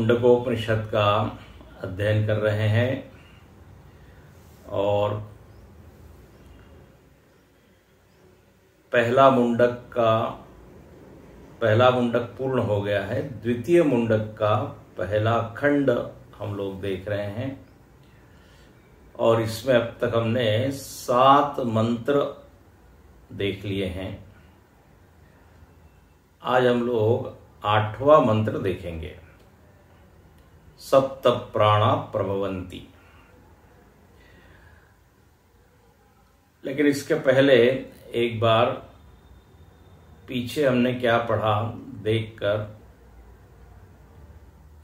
मुंडकोपनिषद का अध्ययन कर रहे हैं और पहला मुंडक पूर्ण हो गया है। द्वितीय मुंडक का पहला खंड हम लोग देख रहे हैं और इसमें अब तक हमने 7 मंत्र देख लिए हैं। आज हम लोग 8वां मंत्र देखेंगे। सप्त प्राणा प्रभवन्ति। लेकिन इसके पहले एक बार पीछे हमने क्या पढ़ा देखकर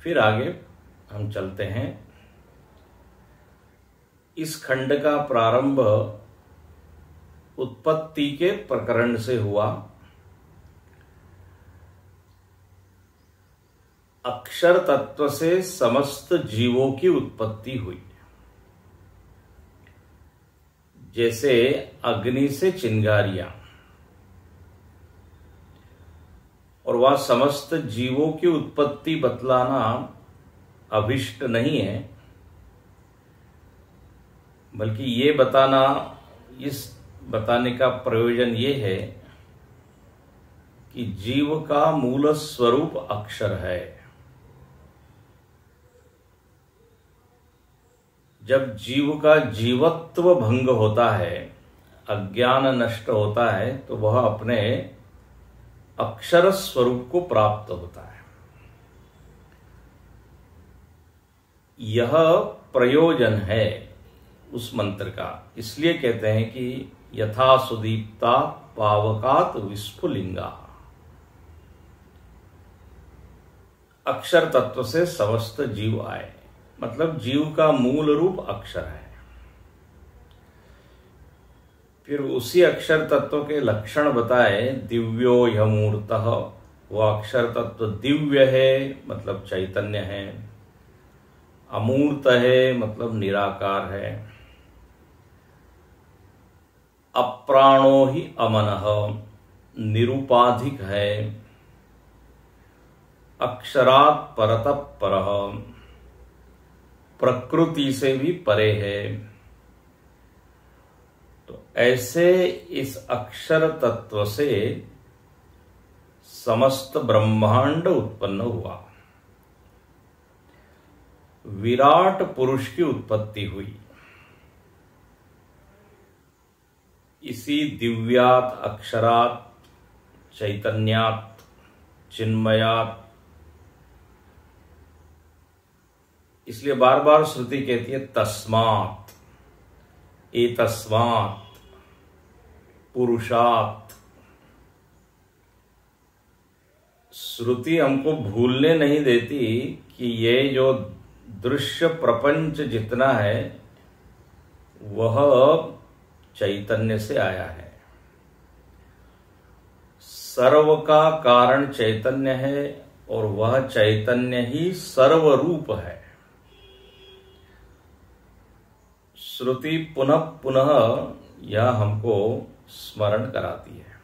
फिर आगे हम चलते हैं। इस खंड का प्रारंभ उत्पत्ति के प्रकरण से हुआ। अक्षर तत्व से समस्त जीवों की उत्पत्ति हुई। जैसे अग्नि से चिंगारियां, और वह समस्त जीवों की उत्पत्ति बतलाना अभिष्ट नहीं है, बल्कि ये बताने का प्रयोजन ये है कि जीव का मूल स्वरूप अक्षर है। जब जीव का जीवत्व भंग होता है, अज्ञान नष्ट होता है, तो वह अपने अक्षर स्वरूप को प्राप्त होता है। यह प्रयोजन है उस मंत्र का। इसलिए कहते हैं कि यथा सुदीप्ता पावकात विस्फुलिंगा। अक्षर तत्व से समस्त जीव आए, मतलब जीव का मूल रूप अक्षर है। फिर उसी अक्षर तत्व के लक्षण बताए। दिव्यो ह्यमूर्तः, वह अक्षर तत्व दिव्य है, मतलब चैतन्य है। अमूर्त है, मतलब निराकार है। अप्राणो ही अमनः, निरुपाधिक है। अक्षरात् परतः परः, प्रकृति से भी परे है। तो ऐसे इस अक्षर तत्व से समस्त ब्रह्मांड उत्पन्न हुआ। विराट पुरुष की उत्पत्ति हुई। इसी दिव्यात, अक्षरात, चैतन्यात, चिन्मयात। इसलिए बार बार श्रुति कहती है तस्मात्, एतस्मात्, पुरुषात्। श्रुति हमको भूलने नहीं देती कि ये जो दृश्य प्रपंच जितना है वह चैतन्य से आया है। सर्व का कारण चैतन्य है और वह चैतन्य ही सर्वरूप है। श्रुति पुनः पुनः यह हमको स्मरण कराती है।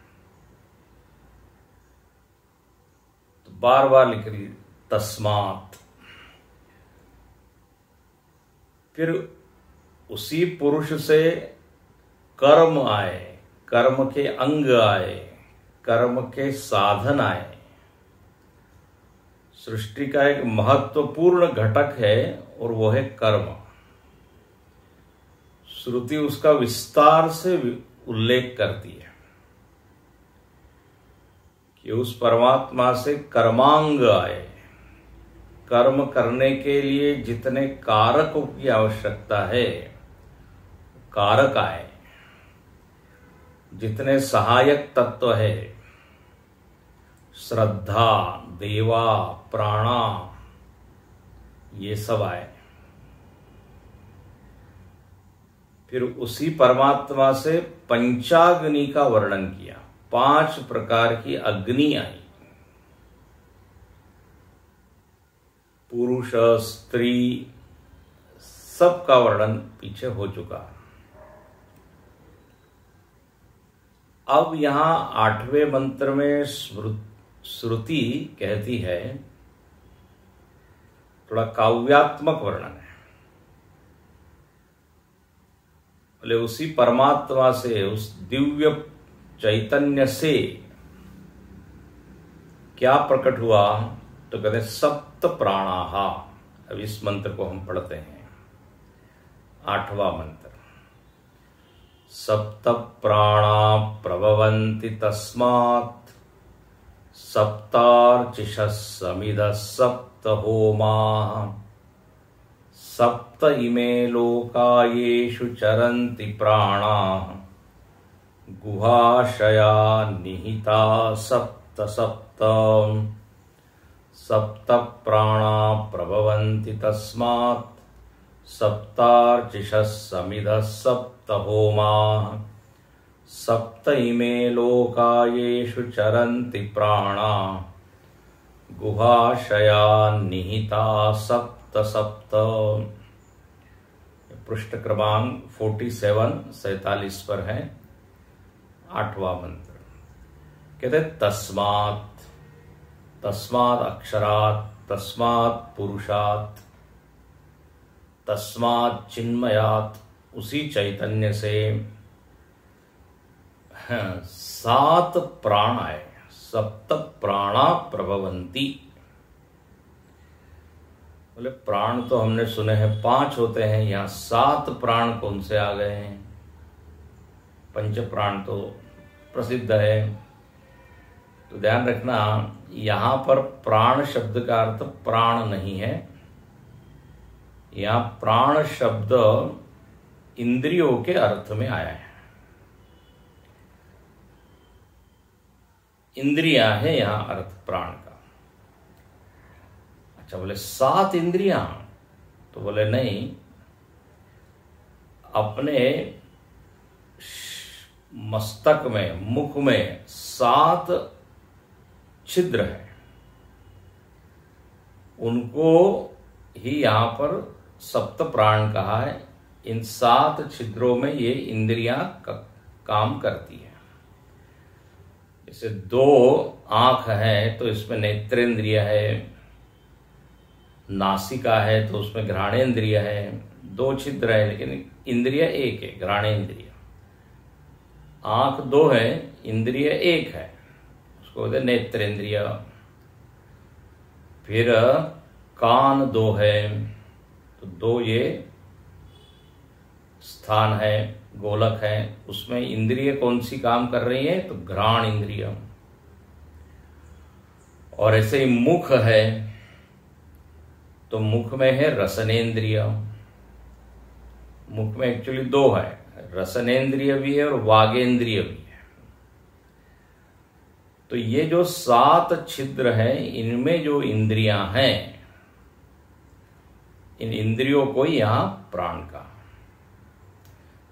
तो बार बार लिख रही तस्मात्। फिर उसी पुरुष से कर्म आए, कर्म के अंग आए, कर्म के साधन आए। सृष्टि का एक महत्वपूर्ण घटक है और वो है कर्म। श्रुति उसका विस्तार से उल्लेख करती है कि उस परमात्मा से कर्मांग आए। कर्म करने के लिए जितने कारकों की आवश्यकता है, कारक आए। जितने सहायक तत्व है, श्रद्धा, देवा, प्राणा, ये सब आए। फिर उसी परमात्मा से पंचाग्नि का वर्णन किया। 5 प्रकार की अग्नि आई। पुरुष, स्त्री, सबका वर्णन पीछे हो चुका। अब यहां 8वें मंत्र में श्रुति कहती है थोड़ा काव्यात्मक वर्णन है। बोले उसी परमात्मा से, उस दिव्य चैतन्य से क्या प्रकट हुआ, तो कहते सप्त प्राणाहा। अब इस मंत्र को हम पढ़ते हैं, 8वां मंत्र। सप्त प्राणा प्रभवन्ति तस्मात् सप्तार्चिषः समिधः सप्त होमा सप्त इमे लोका येषु चरन्ति प्राणाः गुहाशया निहिता सप्त सप्त सप्त प्राणा प्रभवन्ति तस्मात् सप्तार्चिषः समिधः सप्त होमाः सप्त इमे लोका येषु चरन्ति प्राणाः गुहाशया निहिता सप्त सप्त। पृष्ठ क्रमांक 47 पर है, 8वां मंत्र। कहते तस्मात्, तस्मात् अक्षरात्, तस्मात् पुरुषात्, तस्मात् चिन्मयात्, उसी चैतन्य से 7 प्राण आए, सप्त प्राणा प्रभवन्ति। बोले प्राण तो हमने सुने हैं 5 होते हैं, यहाँ 7 प्राण कौन से आ गए हैं? पंच प्राण तो प्रसिद्ध है। तो ध्यान रखना, यहां पर प्राण शब्द का अर्थ प्राण नहीं है। यहां प्राण शब्द इंद्रियों के अर्थ में आया है। इंद्रियां है यहां अर्थ प्राण का। अच्छा, बोले 7 इंद्रियां, तो बोले नहीं, अपने मस्तक में, मुख में 7 छिद्र है, उनको ही यहां पर सप्त प्राण कहा है। इन 7 छिद्रों में ये इंद्रियां काम करती है। जैसे 2 आंख है तो इसमें नेत्रेंद्रिय है, नासिका है तो उसमें घ्राणेन्द्रिय है। 2 छिद्र है लेकिन इंद्रिय एक है, घ्राणेन्द्रिय। आंख 2 है, इंद्रिय 1 है, उसको बोलते नेत्रेंद्रिय। फिर कान 2 है, तो 2 ये स्थान है, गोलक है, उसमें इंद्रिय कौन सी काम कर रही है, तो घ्राण इंद्रिय। और ऐसे ही मुख है, तो मुख में है रसनेन्द्रिय। मुख में एक्चुअली 2 है, रसनेन्द्रिय भी है और वागेंद्रिय भी है। तो ये जो 7 छिद्र हैं, इनमें जो इंद्रियां हैं, इन इंद्रियों को यहां प्राण का।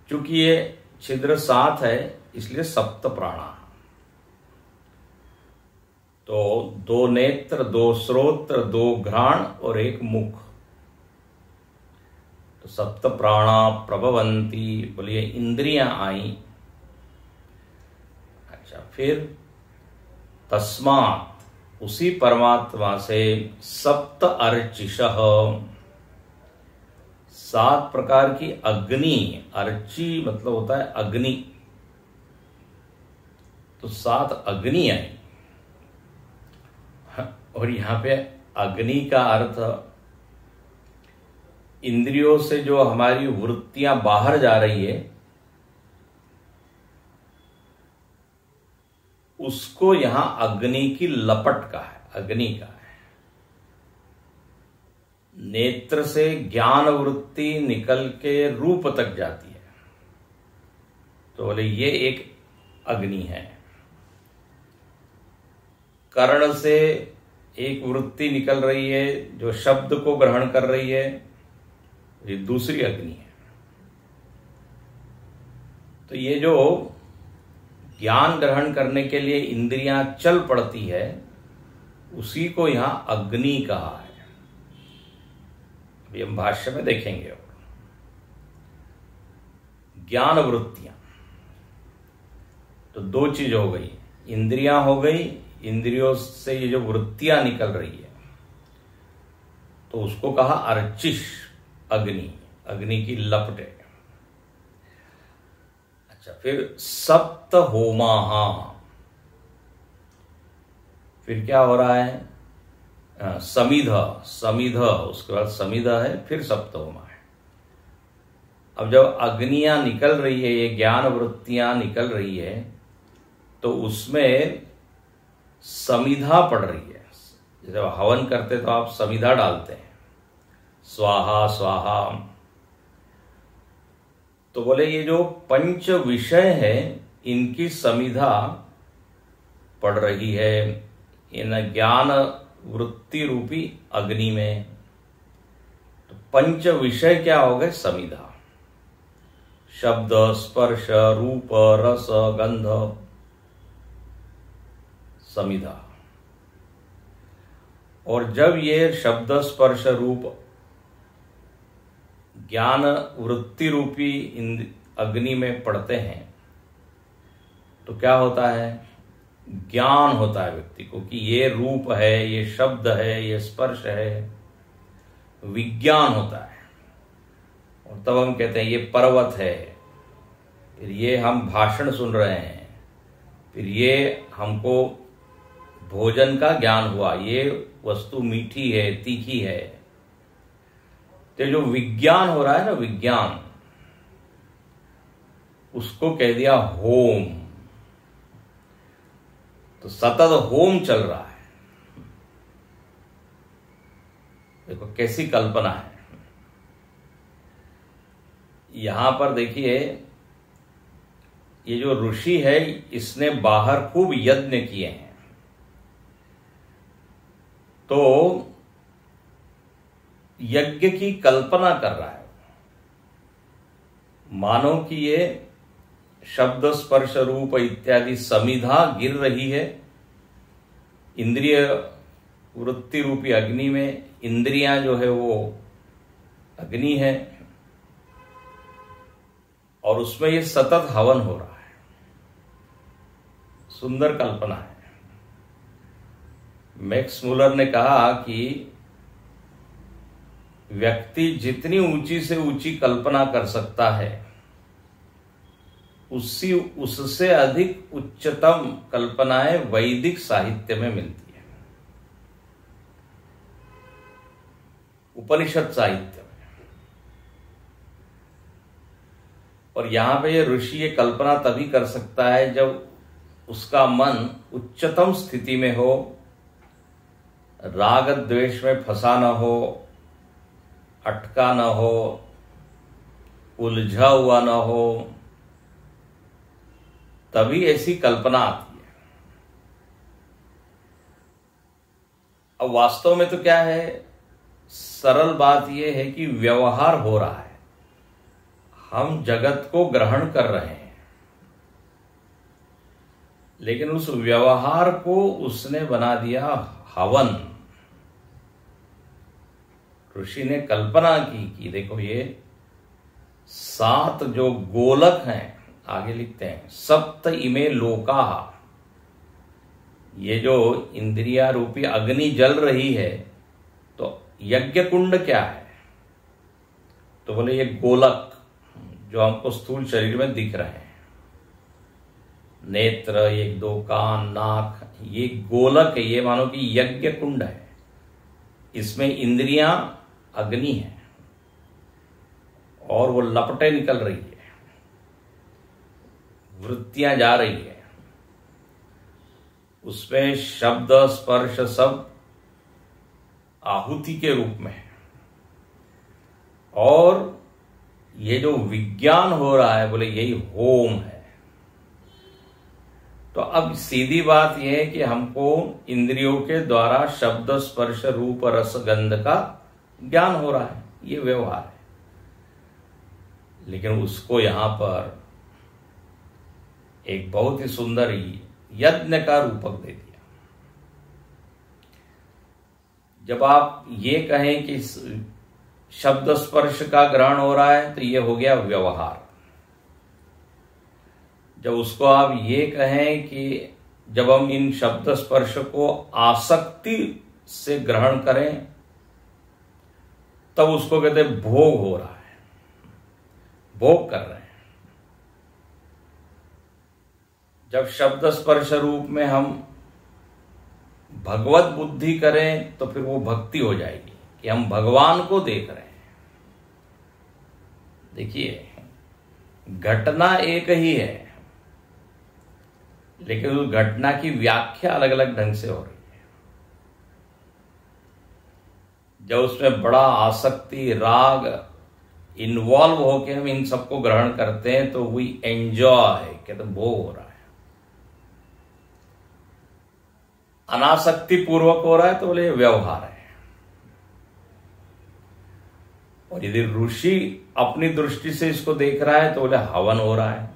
चूंकि ये छिद्र 7 है, इसलिए सप्त प्राणा। तो 2 नेत्र, 2 श्रोत्र, 2 घ्राण और 1 मुख, तो सप्त प्राणा प्रभवंती। बोलिए इंद्रियां आई। अच्छा, फिर तस्मात्, उसी परमात्मा से सप्त अर्चिषः, 7 प्रकार की अग्नि। अर्ची मतलब होता है अग्नि, तो 7 अग्नि आई। और यहां पे अग्नि का अर्थ इंद्रियों से जो हमारी वृत्तियां बाहर जा रही है, उसको यहां अग्नि की लपट का है, अग्नि का है। नेत्र से ज्ञान वृत्ति निकल के रूप तक जाती है, तो बोले ये एक अग्नि है। कर्ण से एक वृत्ति निकल रही है जो शब्द को ग्रहण कर रही है, ये दूसरी अग्नि है। तो ये जो ज्ञान ग्रहण करने के लिए इंद्रियां चल पड़ती है, उसी को यहां अग्नि कहा है। अभी हम भाष्य में देखेंगे। ज्ञान वृत्तियां, तो 2 चीज हो गई, इंद्रियां हो गई, इंद्रियों से ये जो वृत्तियां निकल रही है, तो उसको कहा अर्चिष, अग्नि, अग्नि की लपटे। अच्छा, फिर सप्त होमाहा, फिर क्या हो रहा है? समिध, समिध, उसके बाद समिध है, फिर सप्त होमा है। अब जब अग्नियां निकल रही है, ये ज्ञान वृत्तियां निकल रही है, तो उसमें समिधा पड़ रही है। जब हवन करते तो आप समिधा डालते हैं, स्वाहा स्वाहा। तो बोले ये जो पंच विषय है इनकी समिधा पड़ रही है इन ज्ञान वृत्ति रूपी अग्नि में। तो पंच विषय क्या हो गए? समिधा, शब्द, स्पर्श, रूप, रस, गंध, समिधा। और जब ये शब्द, स्पर्श, रूप ज्ञान वृत्ति रूपी अग्नि में पड़ते हैं तो क्या होता है? ज्ञान होता है व्यक्ति को कि ये रूप है, ये शब्द है, ये स्पर्श है, विज्ञान होता है। और तब हम कहते हैं ये पर्वत है, फिर ये हम भाषण सुन रहे हैं, फिर ये हमको भोजन का ज्ञान हुआ, ये वस्तु मीठी है, तीखी है। तो जो विज्ञान हो रहा है ना, विज्ञान, उसको कह दिया होम। तो सतत होम चल रहा है। देखो कैसी कल्पना है। यहां पर देखिए, ये जो ऋषि है इसने बाहर खूब यज्ञ किए हैं। तो यज्ञ की कल्पना कर रहा है, मानो कि ये शब्द, स्पर्श, रूप इत्यादि समिधा गिर रही है इंद्रिय वृत्ति रूपी अग्नि में। इंद्रियां जो है वो अग्नि है और उसमें ये सतत हवन हो रहा है। सुंदर कल्पना है। मैक्स मुलर ने कहा कि व्यक्ति जितनी ऊंची से ऊंची कल्पना कर सकता है, उससे अधिक उच्चतम कल्पनाएं वैदिक साहित्य में मिलती है, उपनिषद साहित्य में। और यहां पे ये ऋषि ये कल्पना तभी कर सकता है जब उसका मन उच्चतम स्थिति में हो, राग द्वेष में फंसा न हो, अटका न हो, उलझा हुआ न हो, तभी ऐसी कल्पना आती है। अब वास्तव में तो क्या है, सरल बात यह है कि व्यवहार हो रहा है, हम जगत को ग्रहण कर रहे हैं, लेकिन उस व्यवहार को उसने बना दिया हवन। ऋषि ने कल्पना की कि देखो ये 7 जो गोलक हैं, आगे लिखते हैं सप्त इमे लोका, ये जो इंद्रिया रूपी अग्नि जल रही है, तो यज्ञ कुंड क्या है? तो बोले ये गोलक जो हमको स्थूल शरीर में दिख रहे हैं, नेत्र, 1-2 कान, नाक, ये गोलक है। ये मानो कि यज्ञ कुंड है, इसमें इंद्रियां अग्नि है और वो लपटें निकल रही है, वृत्तियां जा रही है, उसमें शब्द, स्पर्श सब आहुति के रूप में है। और ये जो विज्ञान हो रहा है, बोले यही होम है। तो अब सीधी बात यह है कि हमको इंद्रियों के द्वारा शब्द, स्पर्श, रूप, रस, गंध का ज्ञान हो रहा है, ये व्यवहार है। लेकिन उसको यहां पर एक बहुत ही सुंदर यज्ञ का रूपक दे दिया। जब आप ये कहें कि शब्द, स्पर्श का ग्रहण हो रहा है, तो ये हो गया व्यवहार। जब उसको आप ये कहें कि जब हम इन शब्द, स्पर्श को आसक्ति से ग्रहण करें, तब उसको कहते हैं भोग हो रहा है, भोग कर रहे हैं। जब शब्द स्पर्श रूप में हम भगवत बुद्धि करें तो फिर वो भक्ति हो जाएगी कि हम भगवान को देख रहे हैं। देखिए, घटना एक ही है, लेकिन उस घटना की व्याख्या अलग अलग ढंग से हो रही है। जब उसमें बड़ा आसक्ति, राग इन्वॉल्व होके हम इन सबको ग्रहण करते हैं तो वी एंजॉय, कहते भोग हो रहा है। अनासक्ति पूर्वक हो रहा है तो बोले व्यवहार है। और यदि ऋषि अपनी दृष्टि से इसको देख रहा है तो बोले हवन हो रहा है।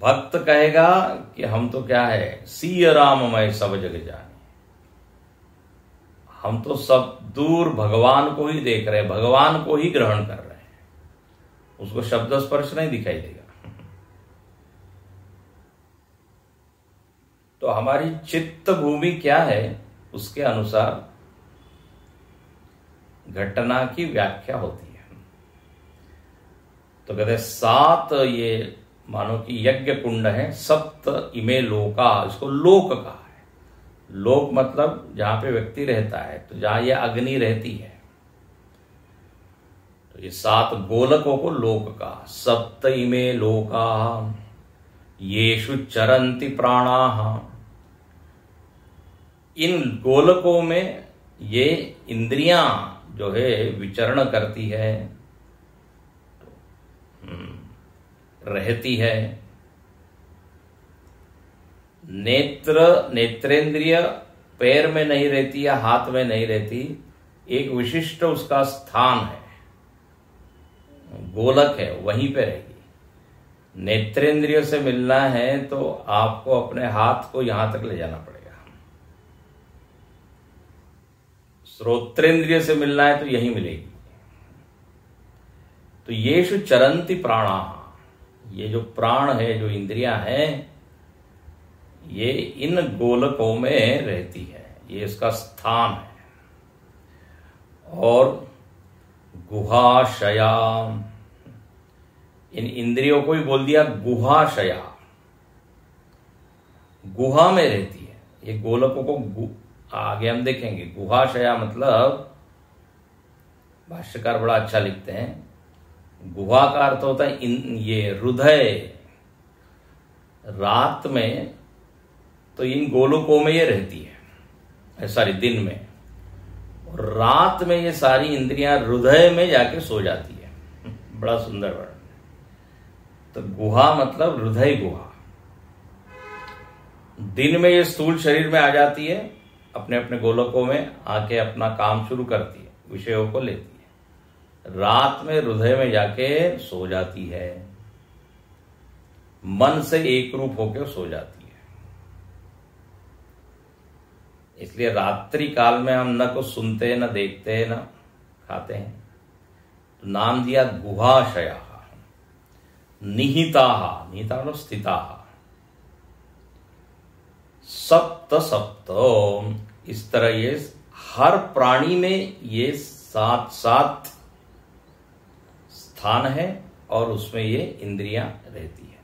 भक्त कहेगा कि हम तो क्या है, सीय राममय सब जग जाने, हम तो सब दूर भगवान को ही देख रहे हैं, भगवान को ही ग्रहण कर रहे हैं, उसको शब्द स्पर्श नहीं दिखाई देगा। तो हमारी चित्त भूमि क्या है, उसके अनुसार घटना की व्याख्या होती है। तो कहते हैं 7 ये मानो कि यज्ञ कुंड है, 7 इमे लोका, इसको लोक कहा है। लोक मतलब जहां पे व्यक्ति रहता है, तो जहां ये अग्नि रहती है, तो ये 7 गोलकों को लोक कहा। 7 इमे लोका येषु चरन्ति प्राणाः, इन गोलकों में ये इंद्रियां जो है विचरण करती है, रहती है। नेत्रेंद्रिय पैर में नहीं रहती या हाथ में नहीं रहती, एक विशिष्ट उसका स्थान है, गोलक है, वहीं पे रहेगी। नेत्रेंद्रिय से मिलना है तो आपको अपने हाथ को यहां तक ले जाना पड़ेगा। श्रोत्रेंद्रिय से मिलना है तो यही मिलेगी। तो येषु चरन्ति प्राणा, ये जो प्राण है, जो इंद्रियां हैं, ये इन गोलकों में रहती है, ये इसका स्थान है। और गुहाशया, इन इंद्रियों को ही बोल दिया गुहाशया, गुहा में रहती है। ये गोलकों को आगे हम देखेंगे। गुहाशया मतलब भाष्यकार बड़ा अच्छा लिखते हैं, गुहा का अर्थ होता है ये हृदय। रात में तो इन गोलकों में ये रहती है, सॉरी दिन में, और रात में ये सारी इंद्रियां हृदय में जाके सो जाती है। बड़ा सुंदर वर्णन। तो गुहा मतलब हृदय गुहा। दिन में ये स्थूल शरीर में आ जाती है, अपने अपने गोलकों में आके अपना काम शुरू करती है, विषयों को लेती है। रात में हृदय में जाके सो जाती है, मन से एक रूप होकर सो जाती है। इसलिए रात्रि काल में हम न कुछ सुनते, न देखते, न खाते हैं, तो नाम दिया गुहाशया। निहिता, निहिता मतलब स्थिता। सप्त सप्त, इस तरह ये हर प्राणी में ये 7 स्थान है और उसमें ये इंद्रियां रहती है।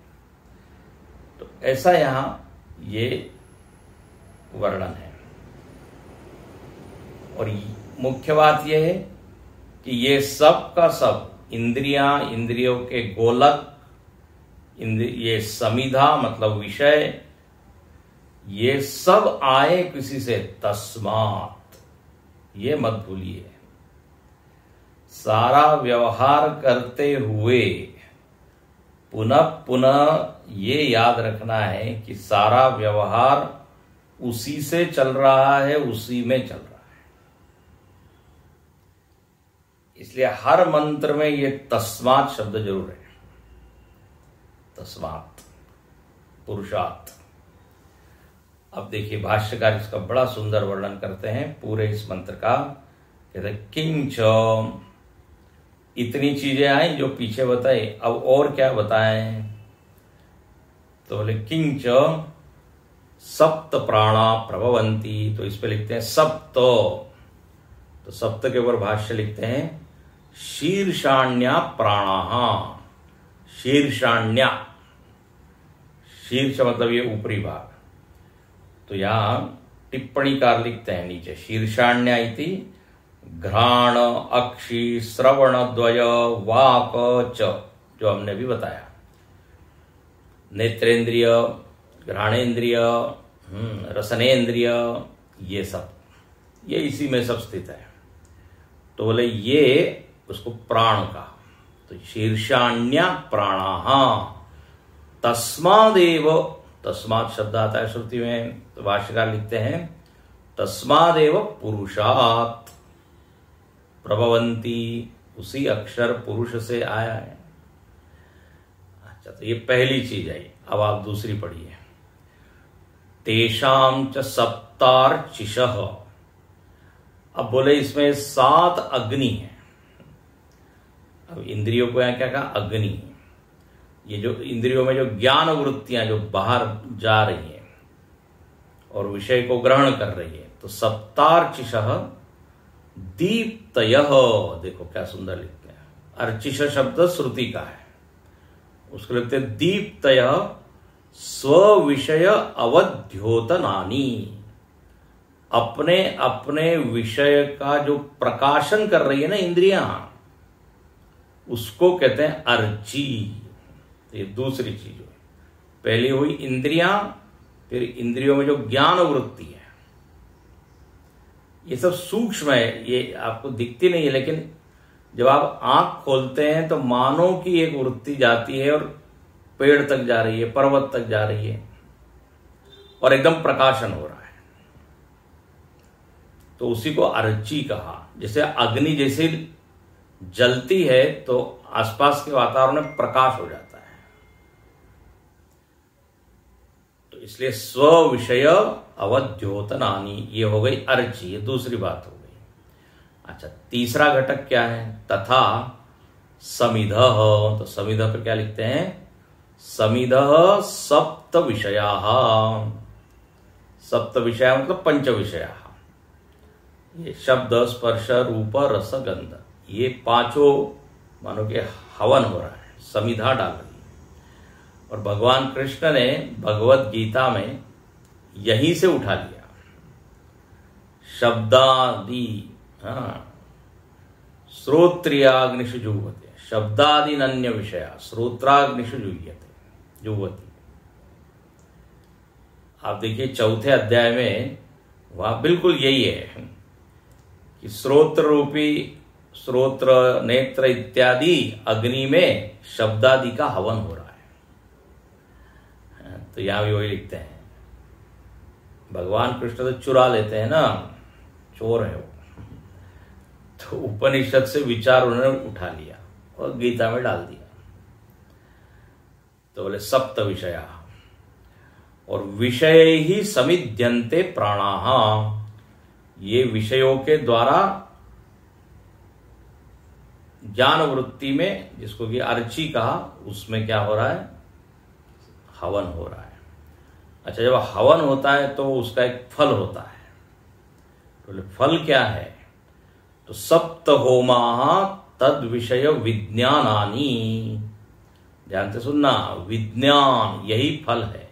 तो ऐसा यहां ये वर्णन है। और मुख्य बात यह है कि ये सब का सब इंद्रियां, इंद्रियों के गोलक, ये समिधा मतलब विषय, ये सब आए किसी से, तस्मात्, ये मत भूलिए। सारा व्यवहार करते हुए पुनः पुनः ये याद रखना है कि सारा व्यवहार उसी से चल रहा है, उसी में चल रहा है। इसलिए हर मंत्र में ये तस्मात् शब्द जरूर है। तस्मात्, पुरुषात्। अब देखिए भाष्यकार इसका बड़ा सुंदर वर्णन करते हैं पूरे इस मंत्र का। कहते हैं किंच, इतनी चीजें आई जो पीछे बताई, अब और क्या बताएं? तो बोले किंच सप्त प्राणा प्रभवंती, तो इस पे लिखते हैं सप्त, तो सप्त के ऊपर भाष्य लिखते हैं शीर्षाण्या प्राणाहा। शीर्षाण्या, शीर्ष मतलब ये ऊपरी भाग। तो यहां टिप्पणीकार लिखते हैं नीचे शीर्षाण्या इति घ्राण अक्षि श्रवण द्वय वाक च, जो हमने भी बताया, नेत्रेंद्रिय, घ्राणेन्द्रिय, रसनेन्द्रिय, ये सब, ये इसी में सब स्थित है। तो बोले ये उसको प्राण का, तो शीर्षाण्या प्राणाहा तस्मादेव, तस्मात् शब्द आता है श्रुति में, तो भाष्यकार लिखते हैं तस्मादेव पुरुषात् प्रभवंती, उसी अक्षर पुरुष से आया है। अच्छा, तो ये पहली चीज है। अब आप दूसरी पढ़िए। तेषां च सप्तार्चिषः। अब बोले इसमें 7 अग्नि है। अब इंद्रियों को यहां क्या कहा? अग्नि। ये जो इंद्रियों में जो ज्ञान वृत्तियां जो बाहर जा रही हैं और विषय को ग्रहण कर रही है, तो सप्तार्चिषः दीप्तयः। देखो क्या सुंदर लिखते हैं, अर्चिष शब्द श्रुति का है, उसको लिखते हैं दीप्तयः स्व-विषय अवद्योतनानि। अपने अपने विषय का जो प्रकाशन कर रही है ना इंद्रियां, उसको कहते हैं अर्ची। ये दूसरी चीज हुई। पहली हुई इंद्रियां, फिर इंद्रियों में जो ज्ञान वृत्ति है, ये सब सूक्ष्म है, ये आपको दिखती नहीं है, लेकिन जब आप आंख खोलते हैं तो मानो की एक वृत्ति जाती है और पेड़ तक जा रही है, पर्वत तक जा रही है और एकदम प्रकाशन हो रहा है। तो उसी को अर्ची कहा। जैसे अग्नि जैसे जलती है तो आसपास के वातावरण में प्रकाश हो जाता है, तो इसलिए स्व विषय अवद्योतनानि, ये हो गई अर्ची, ये दूसरी बात हो गई। अच्छा, तीसरा घटक क्या है? तथा समिधः। तो समिधः पर क्या लिखते हैं? समिधः सप्त विषयाः। सप्त विषया मतलब पंच विषयाः। ये शब्द स्पर्श रूप रस गंध, ये पांचों मानो कि हवन हो रहा है, समिधा डाल रही है। और भगवान कृष्ण ने भगवत गीता में यहीं से उठा लिया। शब्दादि, श्रोत्रियाग्निषु जुह्वते, शब्दादि अन्य विषया श्रोत्राग्निषु जुह्वति। आप देखिए चौथे अध्याय में वहां बिल्कुल यही है कि श्रोत्र रूपी, श्रोत्र नेत्र इत्यादि अग्नि में शब्दादि का हवन हो रहा है। तो यहां भी वही लिखते हैं। भगवान कृष्ण तो चुरा लेते हैं ना, चोर है वो, तो उपनिषद से विचार उन्होंने उठा लिया और गीता में डाल दिया। तो बोले सप्त विषया, और विषय ही समिध्यन्ते प्राणाः। ये विषयों के द्वारा ज्ञान वृत्ति में, जिसको कि अर्ची कहा, उसमें क्या हो रहा है? हवन हो रहा है। अच्छा, जब हवन होता है तो उसका एक फल होता है। तो फल क्या है? तो सप्त होमा तद विषय विज्ञानानि। ध्यान से सुनना, विज्ञान यही फल है।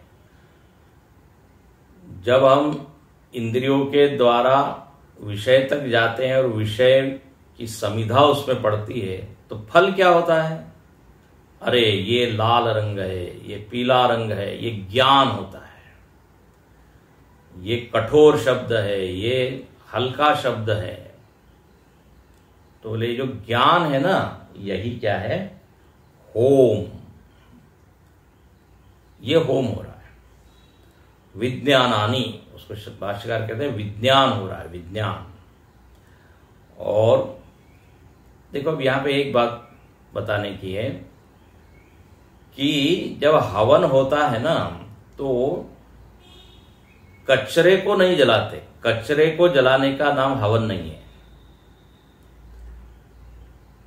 जब हम इंद्रियों के द्वारा विषय तक जाते हैं और विषय की समिधा उसमें पड़ती है, तो फल क्या होता है? अरे ये लाल रंग है, ये पीला रंग है, ये ज्ञान होता है। ये कठोर शब्द है, ये हल्का शब्द है। तो बोले जो ज्ञान है ना, यही क्या है? होम। ये होम हो रहा है। विज्ञानानि, उसको भाष्यकार कहते हैं विज्ञान हो रहा है, विज्ञान। और देखो अब यहां पे एक बात बताने की है कि जब हवन होता है ना, तो कचरे को नहीं जलाते। कचरे को जलाने का नाम हवन नहीं है।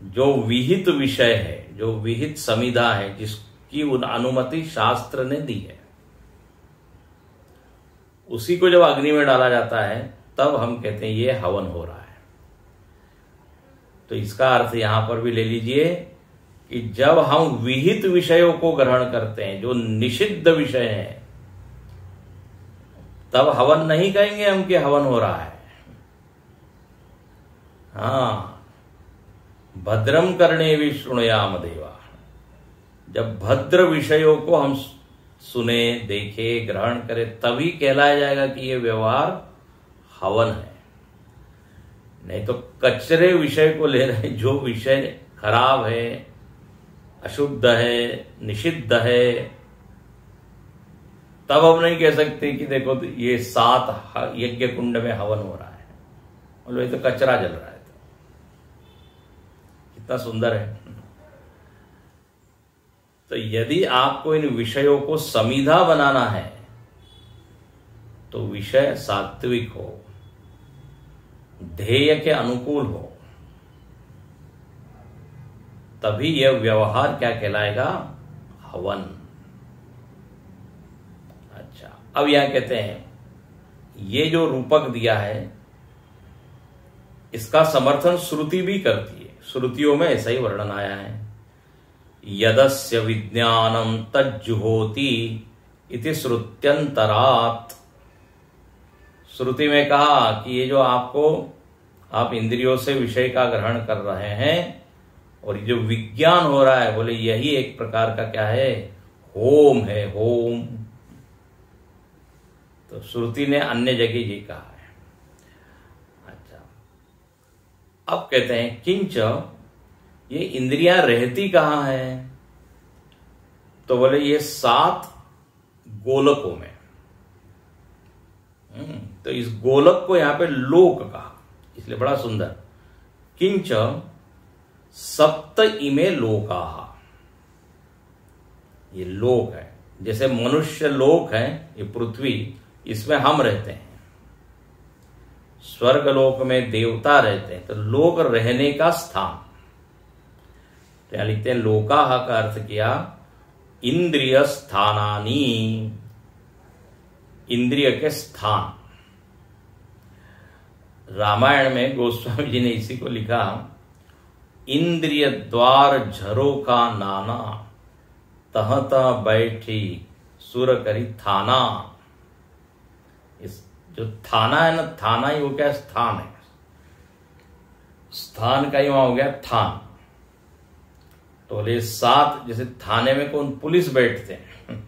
जो विहित विषय है, जो विहित समिधा है, जिसकी अनुमति शास्त्र ने दी है, उसी को जब अग्नि में डाला जाता है, तब हम कहते हैं ये हवन हो रहा है। तो इसका अर्थ यहां पर भी ले लीजिए कि जब हम विहित विषयों को ग्रहण करते हैं, जो निषिद्ध विषय हैं, तब हवन नहीं कहेंगे हम कि हवन हो रहा है। हाँ, भद्रम कर्णेभि शृणुयाम देवा, जब भद्र विषयों को हम सुने, देखे, ग्रहण करें, तभी कहलाया जाएगा कि यह व्यवहार हवन है। नहीं तो कचरे विषय को ले रहे, जो विषय खराब है, अशुद्ध है, निषिद्ध है, तब हम नहीं कह सकते कि देखो तो ये 7 यज्ञ कुंड में हवन हो रहा है, बोलो ये तो कचरा जल रहा है। तो कितना सुंदर है। तो यदि आपको इन विषयों को समीधा बनाना है तो विषय सात्विक हो, ध्येय के अनुकूल हो, तभी यह व्यवहार क्या कहलाएगा? हवन। अच्छा, अब यहां कहते हैं ये जो रूपक दिया है इसका समर्थन श्रुति भी करती है। श्रुतियों में ऐसा ही वर्णन आया है, यदस्य विज्ञानम तज्जुहोति इति श्रुत्यंतरात्। श्रुति में कहा कि ये जो आप इंद्रियों से विषय का ग्रहण कर रहे हैं और ये जो विज्ञान हो रहा है, बोले यही एक प्रकार का क्या है? होम है, होम। तो श्रुति ने अन्य जगह ये कहा है। अच्छा, अब कहते हैं किंच, ये इंद्रियां रहती कहां है? तो बोले ये 7 गोलकों में। तो इस गोलक को यहां पे लोक कहा, इसलिए बड़ा सुंदर। किंच सप्त इमे लोकाः, ये लोक है। जैसे मनुष्य लोक है, ये पृथ्वी, इसमें हम रहते हैं। स्वर्ग लोक में देवता रहते हैं। तो लोक रहने का स्थान। तो यहां लिखते हैं लोकाः का अर्थ किया इंद्रिय स्थानानि, इंद्रिय के स्थान। रामायण में गोस्वामी जी ने इसी को लिखा, इंद्रिय द्वार झरोका नाना, तहता बैठी सुर करी थाना। इस जो थाना है ना, थाना ही वो क्या स्थान है, स्थान का ही वहां हो गया थान। तो बोले 7, जैसे थाने में कौन पुलिस बैठते हैं,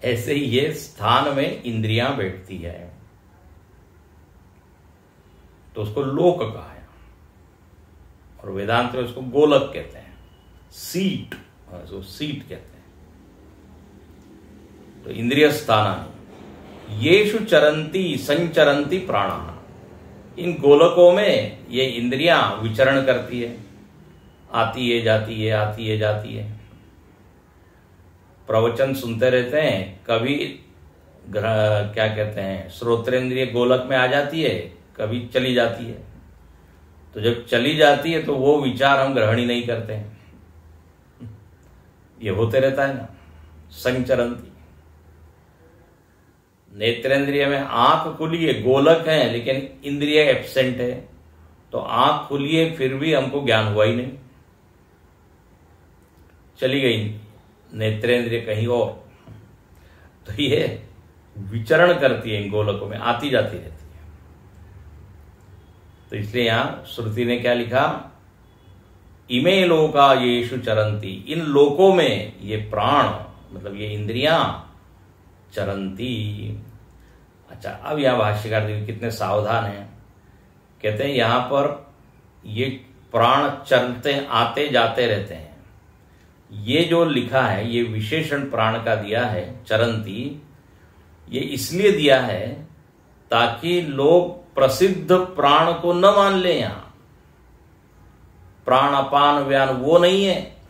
ऐसे ही ये स्थान में इंद्रियां बैठती है। तो उसको लोक कहा है, और वेदांत में उसको गोलक कहते हैं, सीट, उसको सीट कहते हैं। तो इंद्रिय स्थानानि येषु चरंती संचरंती प्राणा, इन गोलकों में ये इंद्रियां विचरण करती है, आती है जाती है, आती है जाती है। प्रवचन सुनते रहते हैं, कभी क्या कहते हैं, श्रोत्रेंद्रिय गोलक में आ जाती है, कभी चली जाती है। तो जब चली जाती है तो वो विचार हम ग्रहण ही नहीं करते हैं, ये होते रहता है ना, संचरंती। नेत्रेंद्रिय में आंख खुली है, गोलक है, लेकिन इंद्रिय एब्सेंट है। तो आंख खुली है फिर भी हमको ज्ञान हुआ ही नहीं, चली गई नेत्रेंद्रिय कहीं और। तो ये विचरण करती है इन गोलकों में, आती जाती रहती है। तो इसलिए यहां श्रुति ने क्या लिखा, इमे लोका येषु चरंती, इन लोकों में ये प्राण मतलब ये इंद्रियां चरंती। अच्छा, अब यहां भाष्यकार जी कितने सावधान हैं। कहते हैं यहां पर ये प्राण चलते आते जाते रहते हैं। ये जो लिखा है, ये विशेषण प्राण का दिया है चरंती, ये इसलिए दिया है ताकि लोग प्रसिद्ध प्राण को न मान ले। यहां प्राण अपान व्यान वो नहीं है,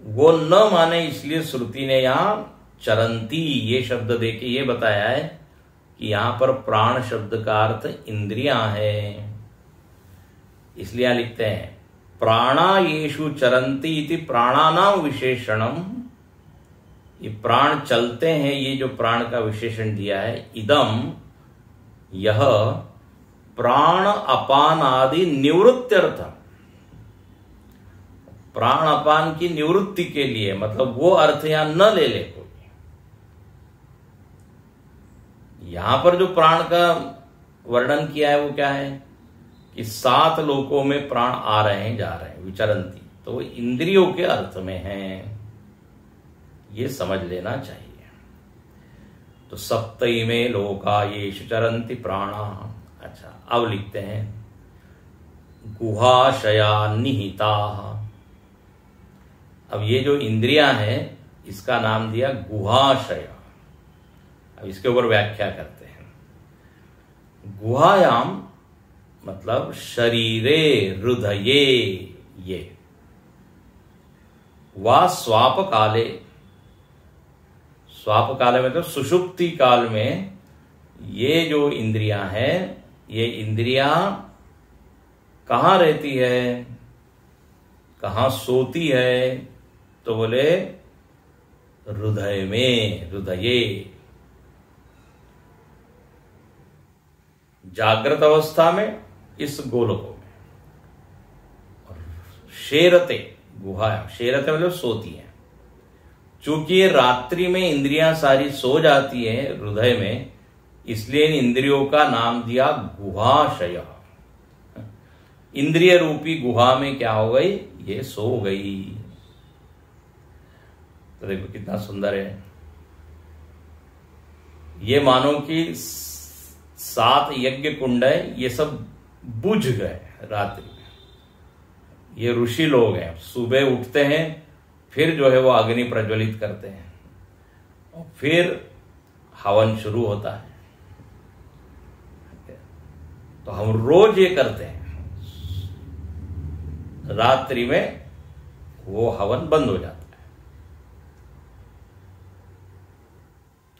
वो न माने, इसलिए श्रुति ने यहां चरंती ये शब्द देके ये बताया है कि यहां पर प्राण शब्द का अर्थ इंद्रियां है। इसलिए लिखते हैं प्राणा येषु चरंती इति प्राणानाम विशेषणम, ये प्राण चलते हैं, ये जो प्राण का विशेषण दिया है, इदम यह प्राण अपान आदि निवृत्त्यर्थ, प्राण अपान की निवृत्ति के लिए, मतलब वो अर्थ यहां न ले ले कोई। यहां पर जो प्राण का वर्णन किया है वो क्या है कि 7 लोकों में प्राण आ रहे हैं, जा रहे हैं, विचरंती, तो इंद्रियों के अर्थ में है, ये समझ लेना चाहिए। तो सप्तमे लोका येषु चरन्ति प्राणा। अच्छा, अब लिखते हैं गुहाशया निहिता। अब ये जो इंद्रियां हैं इसका नाम दिया गुहाशय। अब इसके ऊपर व्याख्या करते हैं। गुहायाम मतलब शरीरे हृदये, ये वा स्वाप काले, स्वाप काले मतलब सुषुप्ति काल में ये जो इंद्रियां हैं, ये इंद्रियां कहां रहती है, कहां सोती है, तो बोले हृदय में, हृदये। जागृत अवस्था में इस गोलकों में, और शेरते, गुहा, शेरते मतलब सोती है। चूंकि ये रात्रि में इंद्रियां सारी सो जाती है हृदय में, इसलिए इन इंद्रियों का नाम दिया गुहाशय। इंद्रिय रूपी गुहा में क्या हो गई, ये सो गई। तो देखो कितना सुंदर है। ये मानो कि 7 यज्ञ कुंड है, ये सब बुझ गए रात्रि में। ये ऋषि लोग हैं, सुबह उठते हैं, फिर जो है वो अग्नि प्रज्वलित करते हैं और फिर हवन शुरू होता है। तो हम रोज ये करते हैं, रात्रि में वो हवन बंद हो जाता है।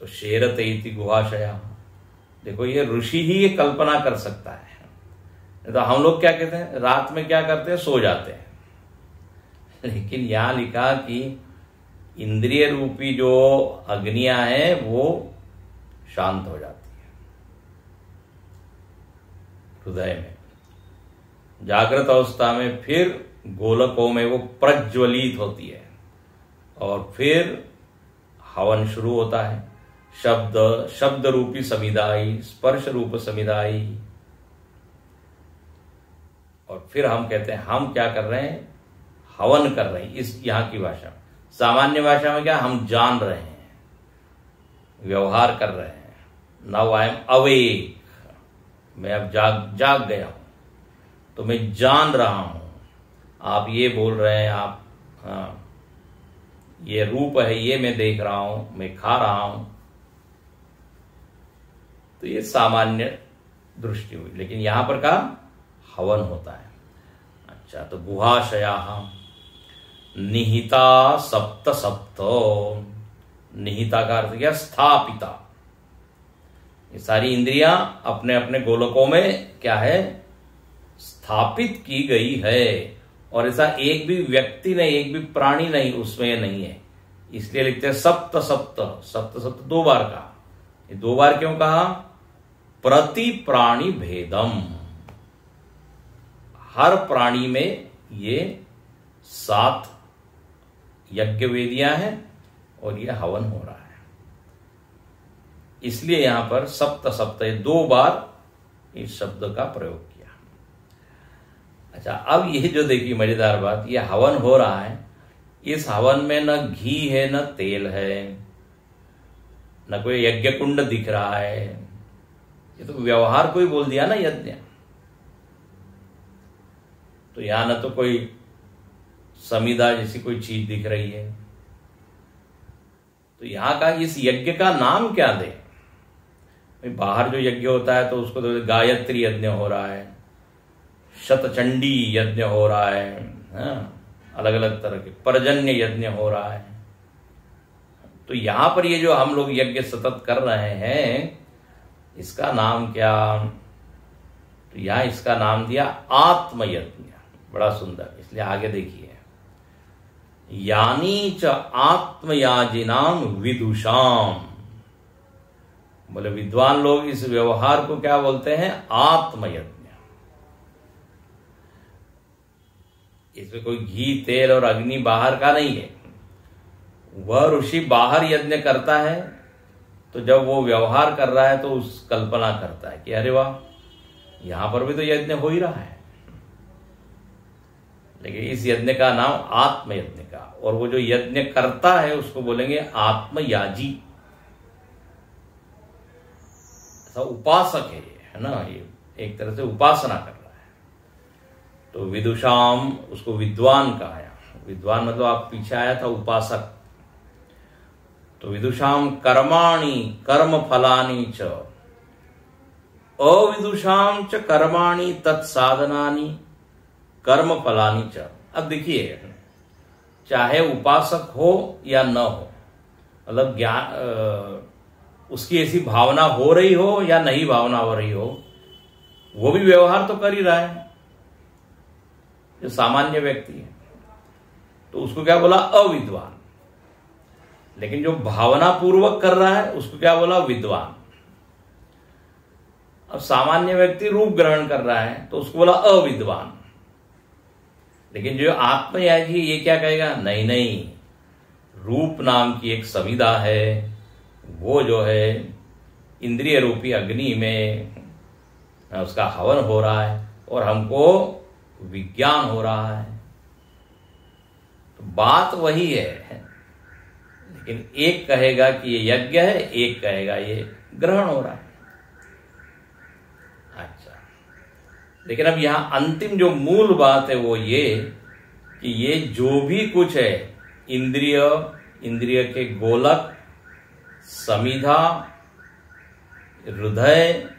तो शेरते इति गुहाशया, देखो ये ऋषि ही ये कल्पना कर सकता है। तो हम लोग क्या कहते हैं, रात में क्या करते हैं, सो जाते हैं। लेकिन यहां लिखा कि इंद्रिय रूपी जो अग्नियां हैं वो शांत हो जाती है हृदय में। जागृत अवस्था में फिर गोलकों में वो प्रज्वलित होती है और फिर हवन शुरू होता है। शब्द, शब्द रूपी समिदाई, स्पर्श रूप समिदाई, और फिर हम कहते हैं हम क्या कर रहे हैं, हवन कर रहे हैं। इस यहां की भाषा, सामान्य भाषा में क्या, हम जान रहे हैं, व्यवहार कर रहे हैं। नाउ आई एम अवेक, मैं अब जाग गया हूं, तो मैं जान रहा हूं। आप ये बोल रहे हैं, आप हाँ, ये रूप है, ये मैं देख रहा हूं, मैं खा रहा हूं। तो ये सामान्य दृष्टि हुई, लेकिन यहां पर का हवन होता है। अच्छा, तो गुहाशया निहिता सप्त सप्त, निहिता का अर्थ क्या, स्थापिता। ये सारी इंद्रियां अपने अपने गोलकों में क्या है, स्थापित की गई है। और ऐसा एक भी व्यक्ति नहीं, एक भी प्राणी नहीं उसमें नहीं है, इसलिए लिखते हैं सप्त सप्त। सप्त सप्त 2 बार कहा। ये 2 बार क्यों कहा, प्रति प्राणी भेदम, हर प्राणी में ये 7 यज्ञ वेदियां हैं और ये हवन हो रहा है, इसलिए यहां पर सप्त सप्त 2 बार इस शब्द का प्रयोग किया। अच्छा, अब ये जो देखिए मजेदार बात, ये हवन हो रहा है, इस हवन में न घी है, न तेल है, न कोई यज्ञ कुंड दिख रहा है। ये तो व्यवहार को ही बोल दिया ना, यज्ञ। तो यहां न तो कोई समिधा जैसी कोई चीज दिख रही है। तो यहां का इस यज्ञ का नाम क्या दे। बाहर जो यज्ञ होता है तो उसको तो गायत्री यज्ञ हो रहा है, शतचंडी यज्ञ हो रहा है, अलग अलग तरह के पर्जन्य यज्ञ हो रहा है। तो यहां पर ये जो हम लोग यज्ञ सतत कर रहे हैं, इसका नाम क्या, तो यहां इसका नाम दिया आत्मयज्ञ। बड़ा सुंदर, इसलिए आगे देखिए, यानी च आत्मयाजिनाम विदुषाम बोले विद्वान लोग इस व्यवहार को क्या बोलते हैं? आत्मयज्ञ। इसमें कोई घी तेल और अग्नि बाहर का नहीं है। वह ऋषि बाहर यज्ञ करता है तो जब वो व्यवहार कर रहा है तो उस कल्पना करता है कि अरे वाह, यहां पर भी तो यज्ञ हो ही रहा है। लेकिन इस यज्ञ का नाम आत्मयज्ञ का, और वो जो यज्ञ करता है उसको बोलेंगे आत्मयाजी। ऐसा उपासक है ये, है ना, ये एक तरह से उपासना कर रहा है। तो विदुषाम, उसको विद्वान कहा है। विद्वान मतलब आप पीछे आया था उपासक। तो विदुषाम कर्माणि कर्म फलानि च अविदुषाम च कर्माणि तत्साधनानि कर्म फलानि च। अब देखिए, चाहे उपासक हो या न हो, मतलब ज्ञान उसकी ऐसी भावना हो रही हो या नहीं भावना हो रही हो, वो भी व्यवहार तो कर ही रहा है। जो सामान्य व्यक्ति है तो उसको क्या बोला? अविद्वान। लेकिन जो भावना पूर्वक कर रहा है उसको क्या बोला? विद्वान। अब सामान्य व्यक्ति रूप ग्रहण कर रहा है तो उसको बोला अविद्वान। लेकिन जो आत्मयाजी ये क्या कहेगा? नहीं नहीं, रूप नाम की एक संविदा है, वो जो है इंद्रिय रूपी अग्नि में उसका हवन हो रहा है और हमको विज्ञान हो रहा है। तो बात वही है, लेकिन एक कहेगा कि ये यज्ञ है, एक कहेगा ये ग्रहण हो रहा है। अच्छा, लेकिन अब यहां अंतिम जो मूल बात है वो ये कि ये जो भी कुछ है, इंद्रिय के गोलक, समिधा, हृदय,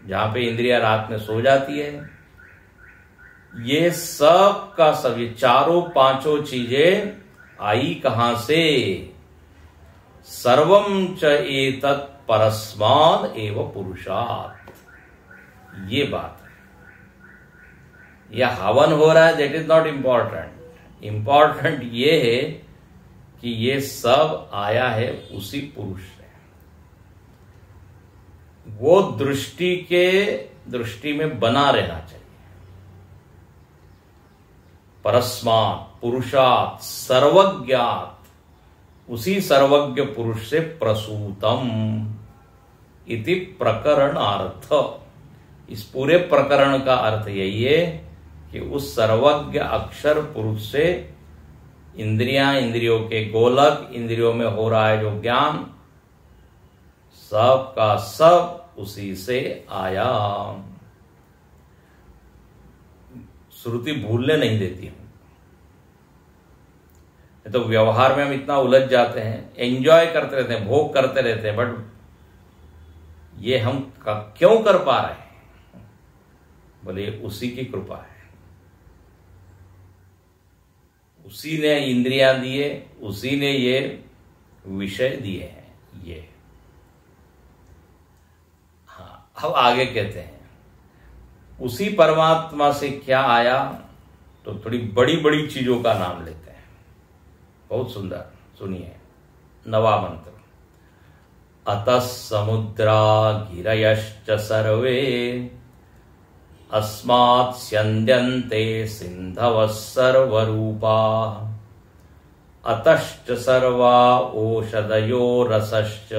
जहां पे इंद्रिया रात में सो जाती है, ये सब का सब, ये चारों पांचों चीजें आई कहां से? सर्वम च एतत् परस्माद एव पुरुषात्। ये बात है। यह हवन हो रहा है, that is not important. Important ये है कि ये सब आया है उसी पुरुष से। वो दृष्टि में बना रहना चाहिए। परस्मात् पुरुषात् सर्वज्ञात, उसी सर्वज्ञ पुरुष से प्रसूतम इति प्रकरणार्थ। इस पूरे प्रकरण का अर्थ यही है कि उस सर्वज्ञ अक्षर पुरुष से इंद्रियों के गोलक, इंद्रियों में हो रहा है जो ज्ञान, सब का सब उसी से आया। श्रुति भूलने नहीं देती है। तो व्यवहार में हम इतना उलझ जाते हैं, एंजॉय करते रहते हैं, भोग करते रहते हैं, बट ये हम क्यों कर पा रहे हैं? बोले उसी की कृपा है। उसी ने इंद्रियां दिए, उसी ने ये विषय दिए हैं। ये हाँ, अब आगे कहते हैं उसी परमात्मा से क्या आया? तो थोड़ी बड़ी बड़ी चीजों का नाम लेते हैं। बहुत सुंदर, सुनिए नवा मंत्र। अतः समुद्रा गिरयश्च सर्वे अस्मात् स्यन्द्यन्ते सिन्धवः सर्वरूपा अतश्च सर्वा ओषधयो रसश्च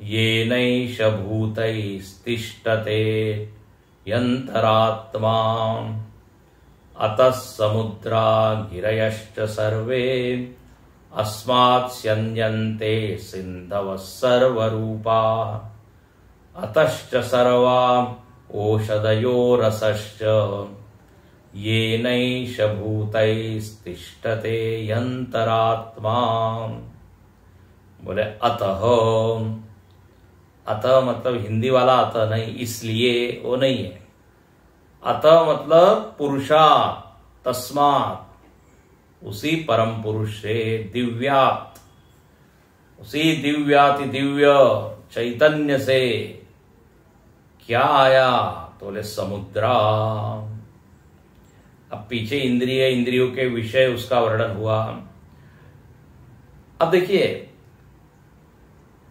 येनैष भूतैस्तिष्ठते यन्तरात्मा अतः समुद्रा गिरयश्च सर्वे अस्मात् स्यन्द्यन्ते सिन्धवः सर्वरूपा अतश्च सर्वा ओषधयो रसश्च येनैष भूतैस्तिष्ठते यन्तरात्मा। बोले अतः, अतः मतलब हिंदी वाला अतः नहीं, इसलिए वो नहीं है। अतः मतलब पुरुषात्, तस्मात्, उसी परम पुरुष से, दिव्यात्, उसी दिव्याति दिव्य चैतन्य से क्या आया? तो बोले समुद्रा। अब पीछे इंद्रियों के विषय उसका वर्णन हुआ। अब देखिए